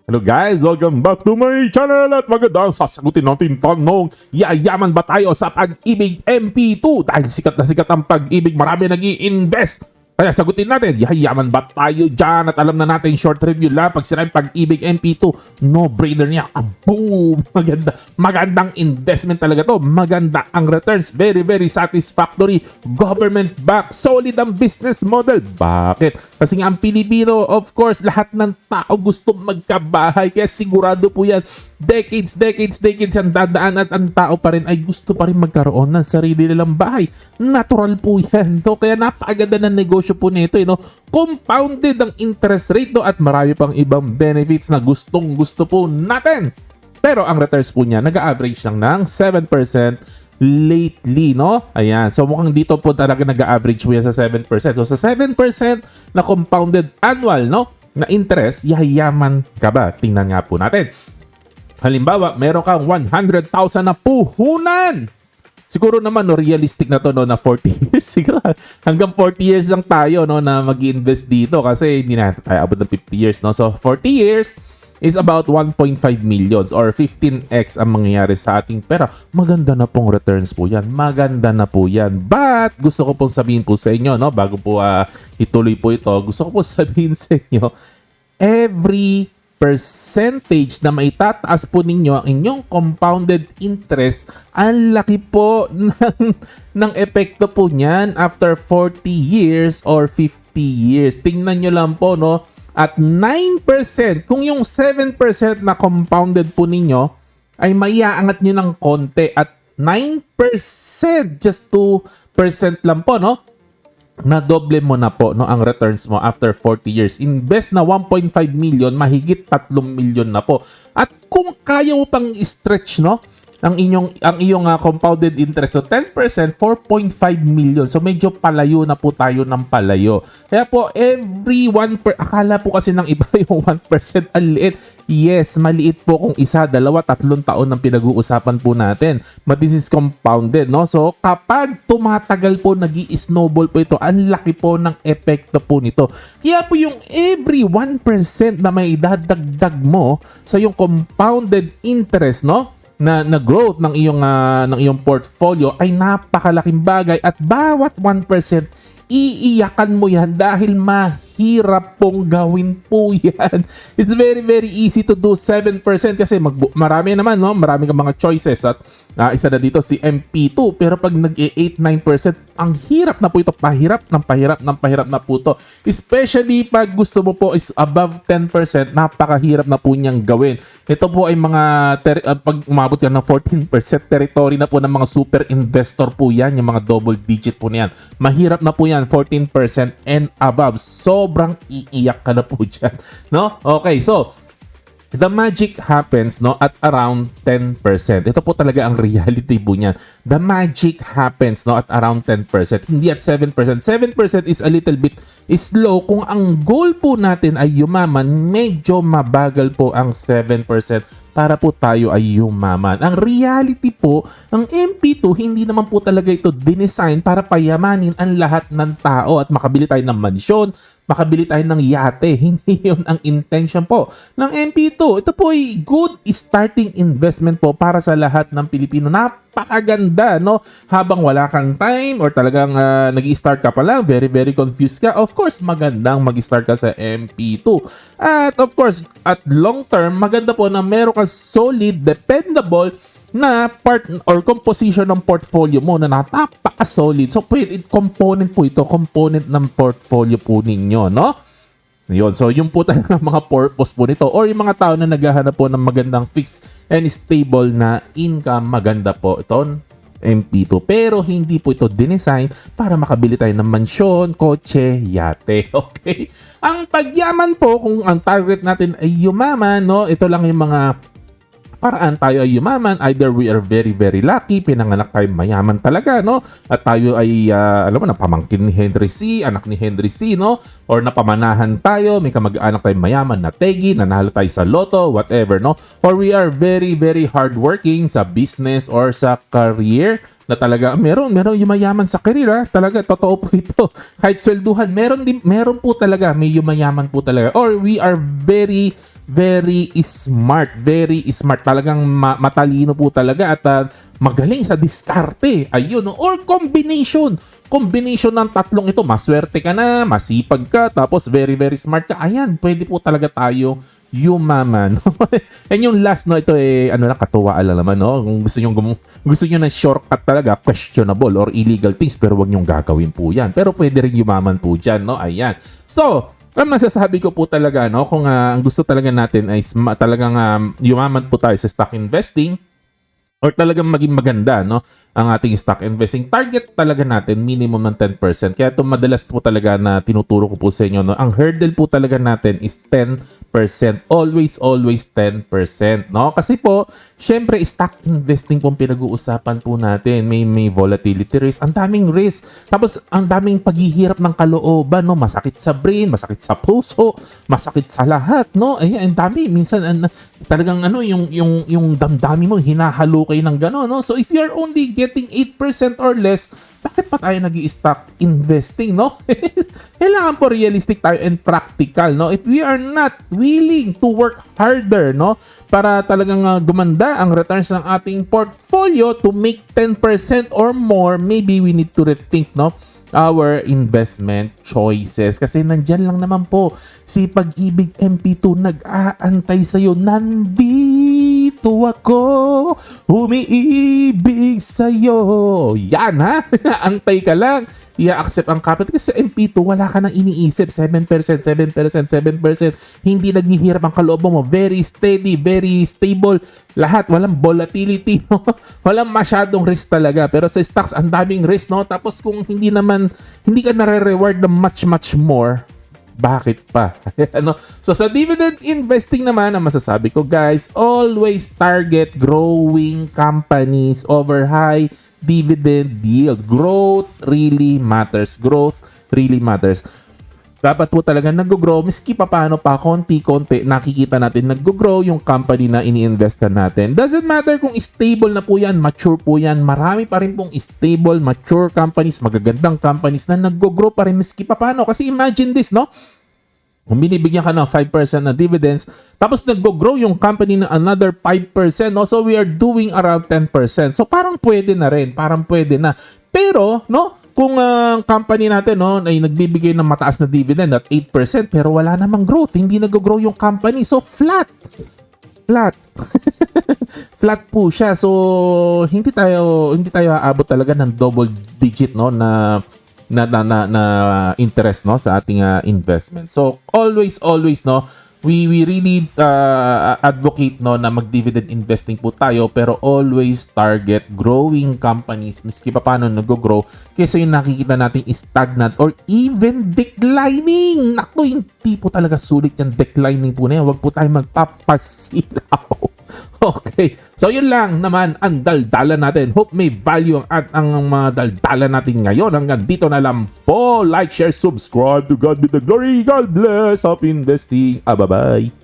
Hello guys, welcome back to my channel at magandang sasagutin natin tanong, yayaman ba tayo sa Pag-ibig MP2? Dahil sikat na sikat ang Pag-ibig, marami nag-i-invest. Kaya sagutin natin, yayaman ba tayo dyan? At alam na natin, short review lang, pag sinabing Pag-ibig MP2, no-brainer niya. Boom! Magandang investment talaga to. Maganda ang returns, very satisfactory. Government back, solid ang business model. Bakit? Kasi nga ang Pilipino, of course, lahat ng tao gusto magkabahay. Kaya sigurado po yan, decades ang dadaan at ang tao pa rin ay gusto pa rin magkaroon ng sarili nilang bahay. Natural po yan. No? Kaya napakaganda ng negosyo po nito. No? Compounded ang interest rate no? At marami pang ibang benefits na gustong gusto po natin. Pero ang returns po niya, nag-average lang ng 7% lately, no? Ayan. So mukhang dito po talaga nag-average po yan sa 7%. So sa 7% na compounded annual, no? Na interest, yayaman ka ba? Tingnan nga po natin. Halimbawa, meron kang 100,000 na puhunan. Siguro naman no, realistic na to no, na 40 years. Siguro hanggang 40 years lang tayo no, na mag-invest dito kasi hindi na tayo abot ng 50 years. No? So 40 years is about 1.5 millions or 15x ang mangyayari sa ating pera. Maganda na pong returns po yan. Maganda na po yan. But gusto ko pong sabihin po sa inyo, no, bago po ituloy po ito, gusto ko po sabihin sa inyo, every percentage na maitataas po ninyo ang inyong compounded interest, ang laki po ng epekto po niyan after 40 years or 50 years. Tingnan nyo lang po, no? At 9%, kung yung 7% na compounded po ninyo ay maiaangat nyo ng konti at 9%, just 2% lang po, no? Na doble mo na po no ang returns mo after 40 years. Invest na 1.5 million, mahigit 3 million na po. At kung kaya mo pang stretch no ang iyong compounded interest, so 10%, 4.5 million. So medyo palayo na po tayo ng palayo. Kaya po every 1%, akala po kasi ng iba yung 1% ang liit. Yes, maliit po kung isa, dalawa, 3 taon ang pinag-uusapan po natin. But this is compounded, no? So kapag tumatagal po, nag-i-snowball po ito, ang laki po ng epekto po nito. Kaya po yung every 1% na may idadagdag mo sa yung compounded interest, no? Na growth ng iyong portfolio ay napakalaking bagay at bawat 1% iiyakan mo yan dahil mahirap pong gawin po yan. It's very easy to do 7% kasi marami naman, no? Marami kang mga choices at isa na dito si MP2 pero pag nag-8-9%, ang hirap na po ito, pahirap na po ito. Especially pag gusto mo po is above 10%, napakahirap na po niyang gawin. Ito po ay mga pag umabot yan ng 14% territory na po ng mga super investor po yan, yung mga double digit po niyan. Mahirap na po yan, 14% and above. Sobrang iiyak ka na po dyan. No? Okay, so the magic happens no at around 10%. Ito po talaga ang reality po niyan. The magic happens no at around 10%, hindi at 7%. 7% is a little bit slow. Kung ang goal po natin ay yumaman, medyo mabagal po ang 7% para po tayo ay yumaman. Ang reality po, ang MP2 hindi naman po talaga ito dinesign para payamanin ang lahat ng tao at makabili tayo ng mansyon, makabili tayo ng yate. Hindi yun ang intention po ng MP2. Ito po ay good starting investment po para sa lahat ng Pilipino. Napakaganda, no? Habang wala kang time or talagang nag-i-start ka pa lang, very confused ka, of course, magandang mag-start ka sa MP2. At of course, at long term, maganda po na meron kang solid, dependable na part or composition ng portfolio mo na napaka-solid. So, component po ito, component ng portfolio po ninyo, no? Yun. So, yung po talaga mga purpose po nito or yung mga tao na naghahanap po ng magandang fixed and stable na income, maganda po ito, MP2. Pero hindi po ito dinesign para makabili tayo ng mansyon, kotse, yate. Okay? Ang pagyaman po, kung ang target natin ay yumaman, no? Ito lang yung mga paraan tayo ay yumaman. Either we are very lucky, pinanganak tayo mayaman talaga, no? At tayo ay, alam mo, napamangkin ni Henry C., anak ni Henry C., no? Or napamanahan tayo, may kamag-anak tayo mayaman na tegi, nanalo tayo sa loto, whatever, no? Or we are very hardworking sa business or sa career na talaga meron yumayaman sa career, talaga totoo po ito. Kahit swelduhan, meron po talaga, may yumayaman po talaga. Or we are very very smart. Talagang matalino po talaga at magaling sa diskarte. Ayun, no? Or combination ng tatlong ito. Maswerte ka na, masipag ka, tapos very smart ka. Ayan, pwede po talaga tayo yumaman. And yung last, no, ito ano lang, katuwaan lang naman, no? Kung gusto nyo ng shortcut talaga, questionable or illegal things, pero wag nyong gagawin po yan. Pero pwede rin yumaman po dyan, no? Ayan. So, ang masasabi ko po talaga, no, kung ang gusto talaga natin ay talagang yumaman po tayo sa stock investing, or talagang maging maganda, no, ang ating stock investing, target talaga natin minimum ng 10%. Kaya ito madalas po talaga na tinuturo ko po sa inyo, no, ang hurdle po talaga natin is 10%. Always 10%, no? Kasi po, syempre stock investing po pinag-uusapan po natin. May volatility risk, ang daming risk. Tapos ang daming paghihirap ng kalooban, no? Masakit sa brain, masakit sa puso, masakit sa lahat, no? Ay, ang dami minsan talagang yung damdamin mo hinahalo kayo ng gano'n, no? So if you are only getting 8% or less, bakit pa tayo nag-i-stock investing, no? Kailangan po realistic tayo and practical, no? If we are not willing to work harder, no, para talagang gumanda ang returns ng ating portfolio to make 10% or more, maybe we need to rethink, no, our investment choices. Kasi nandyan lang naman po si Pag-ibig MP2 nag-aantay sa'yo. Nandito ako, umiibig sa'yo. Yan, ha? Antay ka lang. I-accept ang capital. Kasi sa MP2, wala ka nang iniisip. 7%. Hindi naghihirap ang kalooban mo. Very steady, very stable. Lahat. Walang volatility. No? Walang masyadong risk talaga. Pero sa stocks, ang daming risk. No? Tapos kung hindi ka nare-reward ng much more, bakit pa? Ano? So sa dividend investing naman, ang masasabi ko guys, always target growing companies over high dividend yield. Growth really matters. Dapat po talaga nag-grow, miski pa paano pa, konti-konti, nakikita natin nag-grow yung company na ini-investan natin. Doesn't matter kung stable na po yan, mature po yan, marami pa rin pong stable, mature companies, magagandang companies na nag-grow pa rin miski pa paano. Kasi imagine this, no? Kung binibigyan ka ng 5% na dividends, tapos nag-grow yung company na another 5%, no? So we are doing around 10%. So parang pwede na rin, Pero, no, kung company natin, no, ay nagbibigay ng mataas na dividend at 8%, pero wala namang growth, hindi nag-grow yung company. So flat. Flat po siya. So hindi tayo aabot talaga ng double digit, no, na interest, no, sa ating investment. So always, no, we really advocate, no, na mag-dividend investing po tayo, pero always target growing companies miski pa paano nag-grow, kaysa yung nakikita natin stagnant or even declining. Naku, hindi po talaga sulit yung declining po na yan. Huwag po tayo magpapasilaw. Okay. So yun lang naman ang daldalan natin. Hope may value ang mga daldalan natin ngayon. Hanggang dito na lang po. Like, share, subscribe. To God be the glory. God bless. Happy investing. Bye-bye.